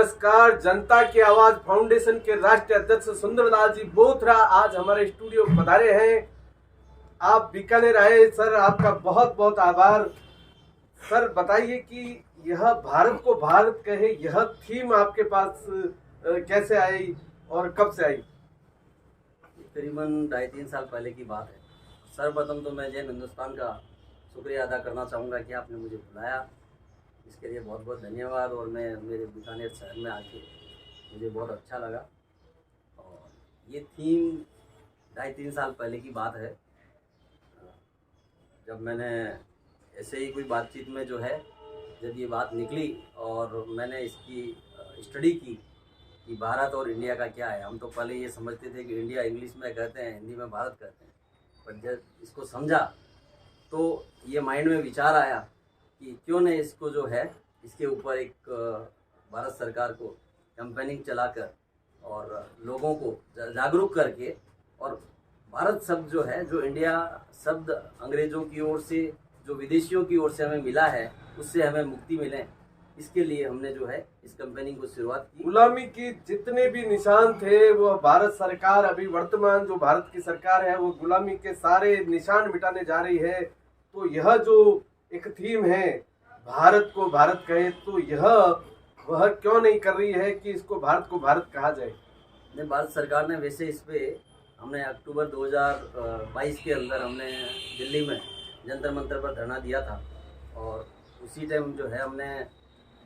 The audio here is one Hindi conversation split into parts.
नमस्कार। जनता की आवाज फाउंडेशन के राष्ट्रीय अध्यक्ष सुंदरलाल जी बोथरा आज हमारे स्टूडियो पधारे हैं। आप बीकानेर आए सर, आपका बहुत बहुत आभार। सर बताइए कि यह भारत को भारत कहे, यह थीम आपके पास कैसे आई और कब से आई? करीबन 2.5-3 साल पहले की बात है। सर्वप्रथम तो मैं जैन हिंदुस्तान का शुक्रिया अदा करना चाहूँगा कि आपने मुझे बुलाया, इसके लिए बहुत बहुत धन्यवाद। और मैं मेरे बीकानेर शहर में आके मुझे बहुत अच्छा लगा। और ये थीम 2.5-3 साल पहले की बात है, जब मैंने ऐसे ही कोई बातचीत में जो है जब ये बात निकली और मैंने इसकी स्टडी की कि भारत और इंडिया का क्या है। हम तो पहले ये समझते थे कि इंडिया इंग्लिश में कहते हैं, हिंदी में भारत कहते हैं, पर जब इसको समझा तो ये माइंड में विचार आया कि क्यों न इसको जो है इसके ऊपर एक भारत सरकार को कैंपेनिंग चलाकर और लोगों को जागरूक करके, और भारत शब्द जो है, जो इंडिया शब्द अंग्रेज़ों की ओर से, जो विदेशियों की ओर से हमें मिला है, उससे हमें मुक्ति मिले, इसके लिए हमने जो है इस कैंपेनिंग को शुरुआत की। गुलामी की जितने भी निशान थे वो भारत सरकार, अभी वर्तमान जो भारत की सरकार है, वो गुलामी के सारे निशान मिटाने जा रही है। तो यह जो एक थीम है भारत को भारत कहे, तो यह वह क्यों नहीं कर रही है कि इसको भारत को भारत कहा जाए? नहीं, भारत सरकार ने वैसे इस पे हमने अक्टूबर 2022 के अंदर हमने दिल्ली में जंतर मंतर पर धरना दिया था, और उसी टाइम जो है हमने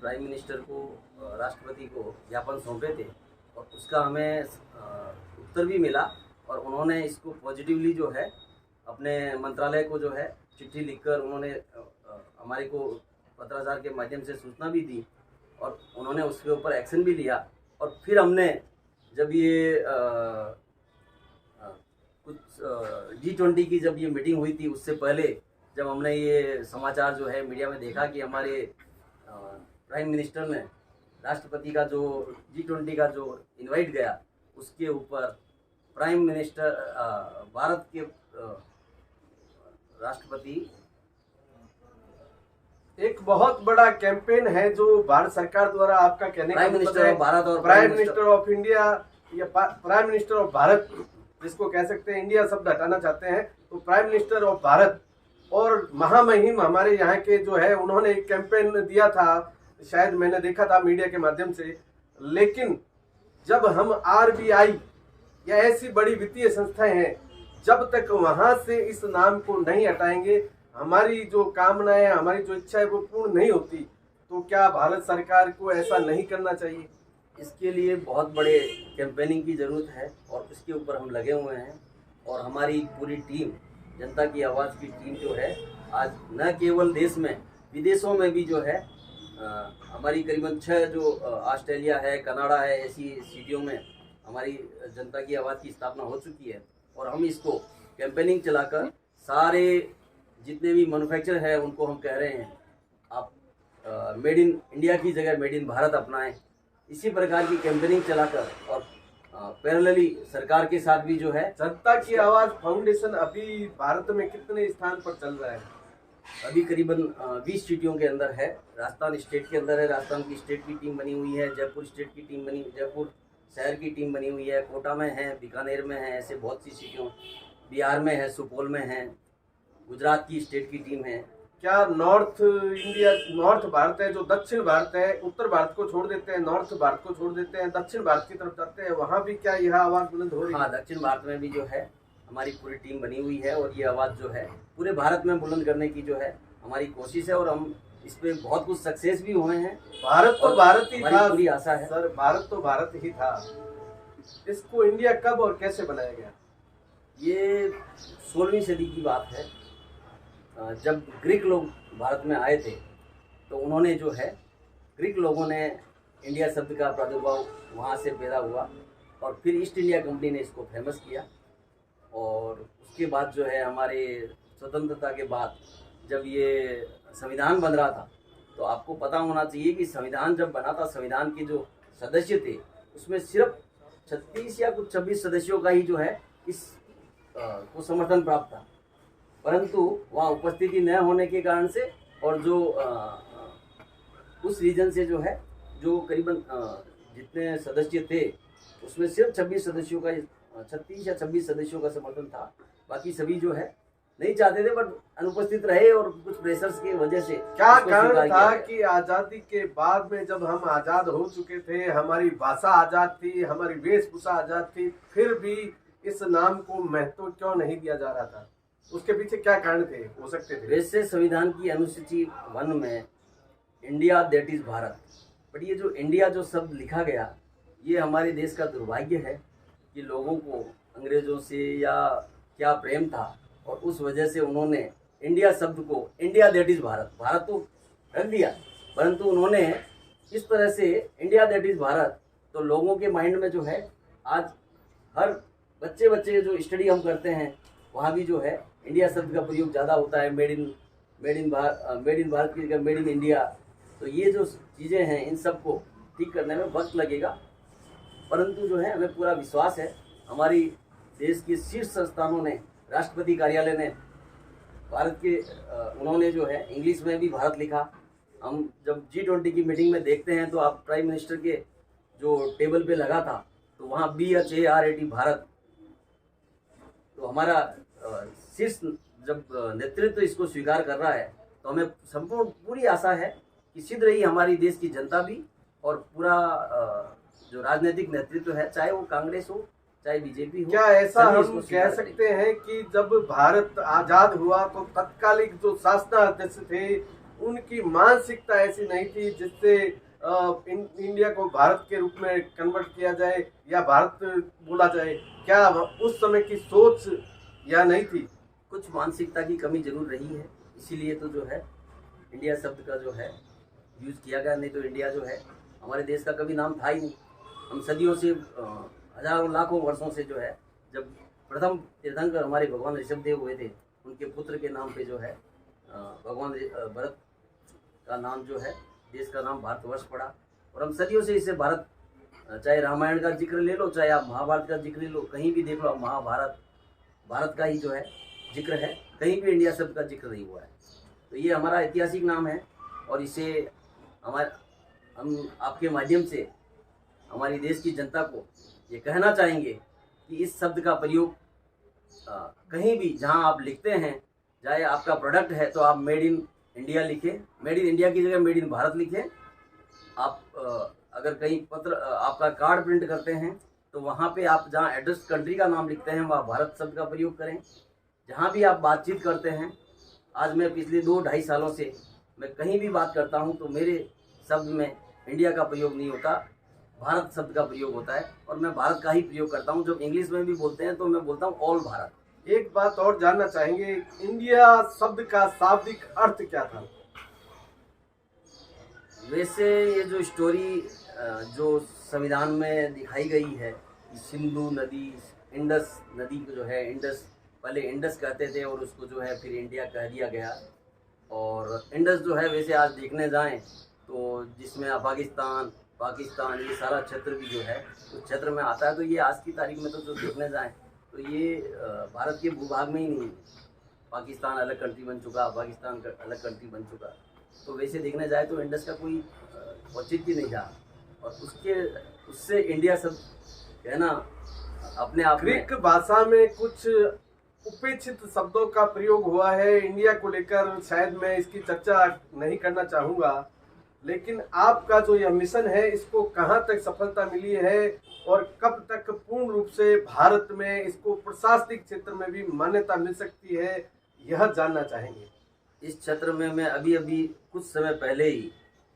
प्राइम मिनिस्टर को, राष्ट्रपति को ज्ञापन सौंपे थे, और उसका हमें उत्तर भी मिला। और उन्होंने इसको पॉजिटिवली जो है अपने मंत्रालय को जो है चिट्ठी लिखकर उन्होंने हमारे को पत्राचार के माध्यम से सूचना भी दी, और उन्होंने उसके ऊपर एक्शन भी लिया। और फिर हमने जब ये कुछ G20 की जब ये मीटिंग हुई थी, उससे पहले जब हमने ये समाचार जो है मीडिया में देखा कि हमारे प्राइम मिनिस्टर ने राष्ट्रपति का जो G20 का जो इनवाइट गया, उसके ऊपर प्राइम मिनिस्टर भारत के राष्ट्रपति, एक बहुत बड़ा कैंपेन है जो भारत सरकार द्वारा, आपका कहने का मतलब है भारत और प्राइम मिनिस्टर ऑफ इंडिया या प्राइम मिनिस्टर ऑफ भारत, जिसको कह सकते हैं, इंडिया शब्द हटाना चाहते हैं, तो प्राइम मिनिस्टर ऑफ भारत। और महामहिम हमारे यहाँ के जो है, उन्होंने एक कैंपेन दिया था, शायद मैंने देखा था मीडिया के माध्यम से। लेकिन जब हम RBI या ऐसी बड़ी वित्तीय संस्थाएं हैं, जब तक वहां से इस नाम को नहीं हटाएंगे, हमारी जो कामनाएं, हमारी जो इच्छा है वो पूर्ण नहीं होती। तो क्या भारत सरकार को ऐसा नहीं करना चाहिए? इसके लिए बहुत बड़े कैंपेनिंग की ज़रूरत है, और इसके ऊपर हम लगे हुए हैं। और हमारी पूरी टीम, जनता की आवाज़ की टीम जो है, आज न केवल देश में, विदेशों में भी जो है हमारी करीबन 6 जो ऑस्ट्रेलिया है, कनाडा है, ऐसी सिटियों में हमारी जनता की आवाज़ की स्थापना हो चुकी है। और हम इसको कैंपेनिंग चलाकर सारे जितने भी मैन्युफैक्चर है उनको हम कह रहे हैं, आप मेड इन इंडिया की जगह मेड इन भारत अपनाएं। इसी प्रकार की कैंपेनिंग चलाकर और पैरेलली सरकार के साथ भी जो है। जनता की आवाज फाउंडेशन अभी भारत में कितने स्थान पर चल रहा है? अभी करीबन 20 सिटियों के अंदर है। राजस्थान स्टेट के अंदर है, राजस्थान की स्टेट की टीम बनी हुई है, जयपुर स्टेट की टीम बनी, जयपुर शहर की टीम बनी हुई है, कोटा में है, बीकानेर में है, ऐसे बहुत सी सिटियों, बिहार में है, सुपौल में है, गुजरात की स्टेट की टीम है। क्या नॉर्थ इंडिया, नॉर्थ भारत है, जो दक्षिण भारत है, उत्तर भारत को छोड़ देते हैं, नॉर्थ भारत को छोड़ देते हैं, दक्षिण भारत की तरफ जाते हैं, वहाँ भी क्या यह आवाज़ बुलंद हो रही है? हाँ, दक्षिण भारत में भी जो है हमारी पूरी टीम बनी हुई है, और ये आवाज़ जो है पूरे भारत में बुलंद करने की जो है हमारी कोशिश है, और हम इस पे बहुत कुछ सक्सेस भी हुए हैं। भारत तो भारत ही था, पूरी आशा है सर, भारत तो भारत ही था। इसको इंडिया कब और कैसे बनाया गया? ये 16वीं सदी की बात है। जब ग्रीक लोग भारत में आए थे, तो उन्होंने जो है, ग्रीक लोगों ने इंडिया शब्द का प्रादुर्भाव वहाँ से पैदा हुआ, और फिर ईस्ट इंडिया कंपनी ने इसको फेमस किया। और उसके बाद जो है, हमारे स्वतंत्रता के बाद जब ये संविधान बन रहा था, तो आपको पता होना चाहिए कि संविधान जब बना था, संविधान के जो सदस्य थे उसमें सिर्फ 36 या कुछ 26 सदस्यों का ही जो है इस को समर्थन प्राप्त था। परंतु वहाँ उपस्थिति न होने के कारण से, और जो उस रीजन से जो है जो करीबन जितने सदस्य थे उसमें सिर्फ 26 सदस्यों का 36 या 26 सदस्यों का समर्थन था। बाकी सभी जो है नहीं चाहते थे, बट अनुपस्थित रहे और कुछ प्रेशर्स की वजह से क्या इसको कारण स्वीकार था किया गया। कि आजादी के बाद में जब हम आजाद हो चुके थे, हमारी भाषा आजाद थी, हमारी वेशभूषा आजाद थी, फिर भी इस नाम को महत्व क्यों नहीं दिया जा रहा था? उसके पीछे क्या कारण थे, हो सकते थे? वैसे संविधान की अनुसूची 1 में India that is Bharat, but ये जो इंडिया जो शब्द लिखा गया, ये हमारे देश का दुर्भाग्य है कि लोगों को अंग्रेजों से या क्या प्रेम था और उस वजह से उन्होंने इंडिया शब्द को India that is Bharat, Bharat तो रख दिया, परंतु उन्होंने इस तरह से इंडिया दैट इज भारत, तो लोगों के माइंड में जो है आज हर बच्चे जो स्टडी हम करते हैं वहाँ भी जो है इंडिया शब्द का प्रयोग ज़्यादा होता है। मेड इन भारत की जगह मेड इन इंडिया। तो ये जो चीज़ें हैं इन सब को ठीक करने में वक्त लगेगा, परंतु जो है हमें पूरा विश्वास है हमारी देश के शीर्ष संस्थानों ने, राष्ट्रपति कार्यालय ने भारत के उन्होंने जो है इंग्लिश में भी भारत लिखा। हम जब G20 की मीटिंग में देखते हैं तो आप प्राइम मिनिस्टर के जो टेबल पे लगा था तो वहाँ BHARAT भारत। तो हमारा शीर्ष जब नेतृत्व इसको स्वीकार कर रहा है तो हमें संपूर्ण पूरी आशा है कि शीघ्र ही हमारी देश की जनता भी और पूरा जो राजनीतिक नेतृत्व है, चाहे वो कांग्रेस हो चाहे बीजेपी हो, क्या ऐसा सभी हम इसको कह स्वीकार सकते हैं कि जब भारत आजाद हुआ तो तत्कालिक जो शासनाध्यक्ष थे उनकी मानसिकता ऐसी नहीं थी जिससे इंडिया को भारत के रूप में कन्वर्ट किया जाए या भारत बोला जाए? क्या उस समय की सोच या नहीं थी? कुछ मानसिकता की कमी जरूर रही है, इसीलिए तो जो है इंडिया शब्द का जो है यूज़ किया गया, नहीं तो इंडिया जो है हमारे देश का कभी नाम था ही नहीं। हम सदियों से हजारों लाखों वर्षों से जो है, जब प्रथम तीर्थंकर हमारे भगवान ऋषभ देव हुए थे, उनके पुत्र के नाम पे जो है भगवान भरत का नाम जो है देश का नाम भारतवर्ष पड़ा। और हम सदियों से इसे भारत, चाहे रामायण का जिक्र ले लो चाहे आप महाभारत का जिक्र ले लो, कहीं भी देख लो महाभारत भारत का ही जो है जिक्र है, कहीं भी इंडिया शब्द का जिक्र नहीं हुआ है। तो ये हमारा ऐतिहासिक नाम है और इसे हम आपके माध्यम से हमारी देश की जनता को ये कहना चाहेंगे कि इस शब्द का प्रयोग कहीं भी जहां आप लिखते हैं, चाहे आपका प्रोडक्ट है तो आप मेड इन इंडिया लिखें, मेड इन इंडिया की जगह मेड इन भारत लिखें। आप अगर कहीं पत्र आपका कार्ड प्रिंट करते हैं तो वहाँ पे आप जहाँ एड्रेस कंट्री का नाम लिखते हैं वहाँ भारत शब्द का प्रयोग करें। जहाँ भी आप बातचीत करते हैं, आज मैं पिछले 2-2.5 सालों से मैं कहीं भी बात करता हूँ तो मेरे शब्द में इंडिया का प्रयोग नहीं होता, भारत शब्द का प्रयोग होता है और मैं भारत का ही प्रयोग करता हूँ। जब इंग्लिश में भी बोलते हैं तो मैं बोलता हूँ ऑल भारत। एक बात और जानना चाहेंगे, इंडिया शब्द का शाब्दिक अर्थ क्या था? वैसे ये जो स्टोरी जो संविधान में दिखाई गई है कि सिंधु नदी, इंडस नदी को जो है इंडस, पहले इंडस कहते थे और उसको जो है फिर इंडिया कह दिया गया। और इंडस जो है वैसे आज देखने जाएं तो जिसमें पाकिस्तान ये सारा क्षेत्र भी जो है उस क्षेत्र में आता है। तो ये आज की तारीख में तो जो देखने जाएं तो ये भारत के भूभाग में ही नहीं है। पाकिस्तान अलग कंट्री बन चुका, पाकिस्तान अलग कंट्री बन चुका। तो वैसे देखने जाए तो इंडस का कोई औचित्य नहीं था और उससे इंडिया सब कहना अपने आप में। ग्रीक भाषा में कुछ उपेक्षित शब्दों का प्रयोग हुआ है इंडिया को लेकर, शायद मैं इसकी चर्चा नहीं करना चाहूँगा, लेकिन आपका जो यह मिशन है इसको कहाँ तक सफलता मिली है और कब तक पूर्ण रूप से भारत में इसको प्रशासनिक क्षेत्र में भी मान्यता मिल सकती है, यह जानना चाहेंगे। इस क्षेत्र में मैं अभी कुछ समय पहले ही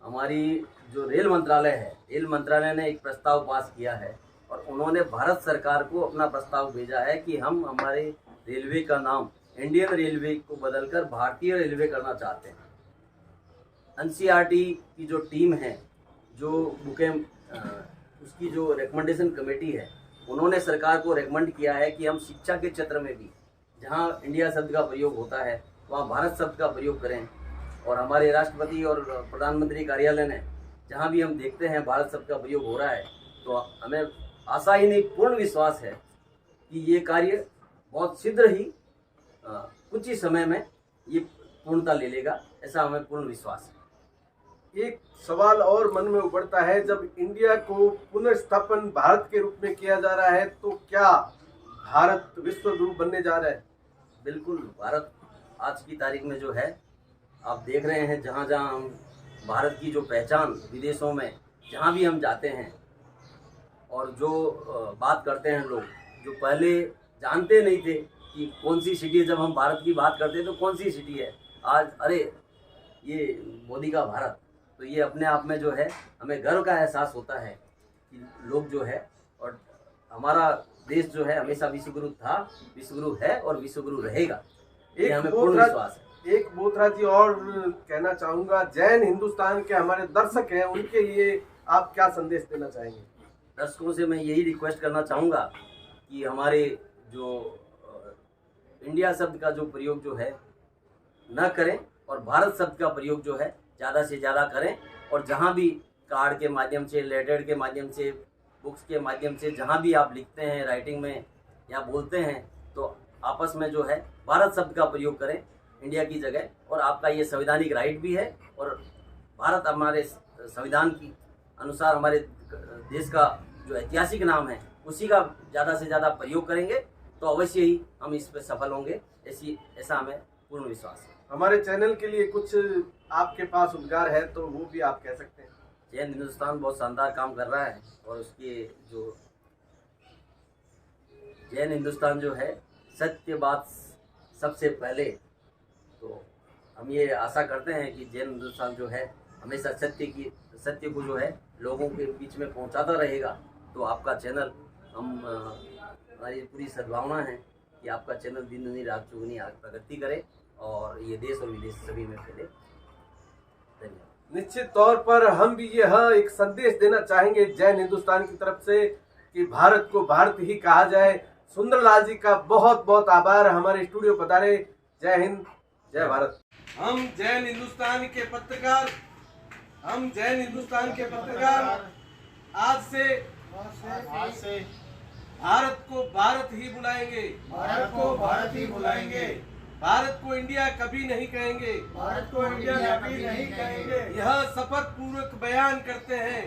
हमारी जो रेल मंत्रालय ने एक प्रस्ताव पास किया है और उन्होंने भारत सरकार को अपना प्रस्ताव भेजा है कि हम हमारे रेलवे का नाम इंडियन रेलवे को बदलकर भारतीय रेलवे करना चाहते हैं। NCERT की जो टीम है, जो उसकी जो रिकमेंडेशन कमेटी है, उन्होंने सरकार को रिकमेंड किया है कि हम शिक्षा के क्षेत्र में भी जहां इंडिया शब्द का प्रयोग होता है वहां भारत शब्द का प्रयोग करें। और हमारे राष्ट्रपति और प्रधानमंत्री कार्यालय ने जहां भी हम देखते हैं भारत शब्द का प्रयोग हो रहा है तो हमें आशा ही नहीं पूर्ण विश्वास है कि ये कार्य बहुत शीघ्र ही कुछ ही समय में ये पूर्णता ले लेगा, ऐसा हमें पूर्ण विश्वास है। एक सवाल और मन में उभरता है, जब इंडिया को पुनर्स्थापन भारत के रूप में किया जा रहा है तो क्या भारत विश्व गुरु बनने जा रहा है? बिल्कुल, भारत आज की तारीख में जो है आप देख रहे हैं, जहाँ जहाँ हम भारत की जो पहचान विदेशों में जहाँ भी हम जाते हैं और जो बात करते हैं लोग, जो पहले जानते नहीं थे कि कौन सी सिटी है, जब हम भारत की बात करते हैं तो कौन सी सिटी है, आज अरे ये मोदी का भारत, तो ये अपने आप में जो है हमें गर्व का एहसास होता है कि लोग जो है, और हमारा देश जो है हमेशा विश्वगुरु था, विश्वगुरु है और विश्वगुरु रहेगा, ये हमें पूर्ण विश्वास है। एक बोथरा जी और कहना चाहूँगा, जैन हिंदुस्तान के हमारे दर्शक हैं, उनके लिए आप क्या संदेश देना चाहेंगे? दर्शकों से मैं यही रिक्वेस्ट करना चाहूँगा कि हमारे जो इंडिया शब्द का जो प्रयोग जो है न करें और भारत शब्द का प्रयोग जो है ज़्यादा से ज़्यादा करें, और जहाँ भी कार्ड के माध्यम से, लेटर के माध्यम से, बुक्स के माध्यम से जहाँ भी आप लिखते हैं, राइटिंग में या बोलते हैं, तो आपस में जो है भारत शब्द का प्रयोग करें इंडिया की जगह। और आपका ये संवैधानिक राइट भी है, और भारत हमारे संविधान की अनुसार हमारे देश का जो ऐतिहासिक नाम है उसी का ज़्यादा से ज़्यादा प्रयोग करेंगे तो अवश्य ही हम इस पर सफल होंगे, ऐसा हमें पूर्ण विश्वास है। हमारे चैनल के लिए कुछ आपके पास उद्गार है तो वो भी आप कह सकते हैं। जैन हिंदुस्तान बहुत शानदार काम कर रहा है, और उसके जो जैन हिंदुस्तान जो है सत्य बात सबसे पहले, तो हम ये आशा करते हैं कि जैन हिंदुस्तान जो है हमेशा सत्य को जो है लोगों के बीच में पहुंचाता रहेगा। तो आपका चैनल, हमारी पूरी सद्भावना है कि आपका चैनल दिन दुनी रात चौगुनी प्रगति करे और ये देश और विदेश सभी में फैले। धन्यवाद। निश्चित तौर पर हम भी यह एक संदेश देना चाहेंगे जैन हिंदुस्तान की तरफ से कि भारत को भारत ही कहा जाए। सुंदरलाल जी का बहुत बहुत आभार, हमारे स्टूडियो पधारे। जय हिंद, जय भारत। हम जैन हिंदुस्तान के पत्रकार आज से भारत को भारत ही बुलाएंगे, भारत को इंडिया कभी नहीं कहेंगे, यह शपथ पूर्वक बयान करते हैं।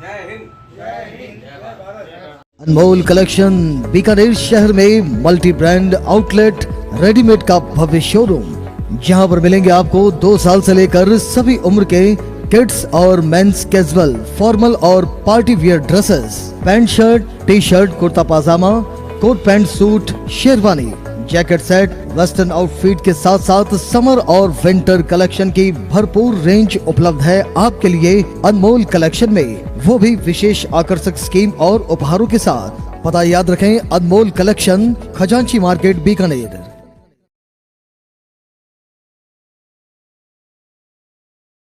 जय हिंद, जय भारत। अनमोल कलेक्शन बीकानेर शहर में मल्टी ब्रांड आउटलेट, रेडीमेड का भव्य शोरूम, जहां पर मिलेंगे आपको 2 साल से लेकर सभी उम्र के किड्स और मेंस कैजुअल, फॉर्मल और party wear dresses, pant shirt, T shirt, kurta pajama, coat pant suit, sherwani, jacket set, western outfit के साथ साथ समर और विंटर कलेक्शन की भरपूर रेंज उपलब्ध है आपके लिए अनमोल कलेक्शन में, वो भी विशेष आकर्षक स्कीम और उपहारों के साथ। पता याद रखें, अनमोल कलेक्शन, खजांची मार्केट, बीकानेर।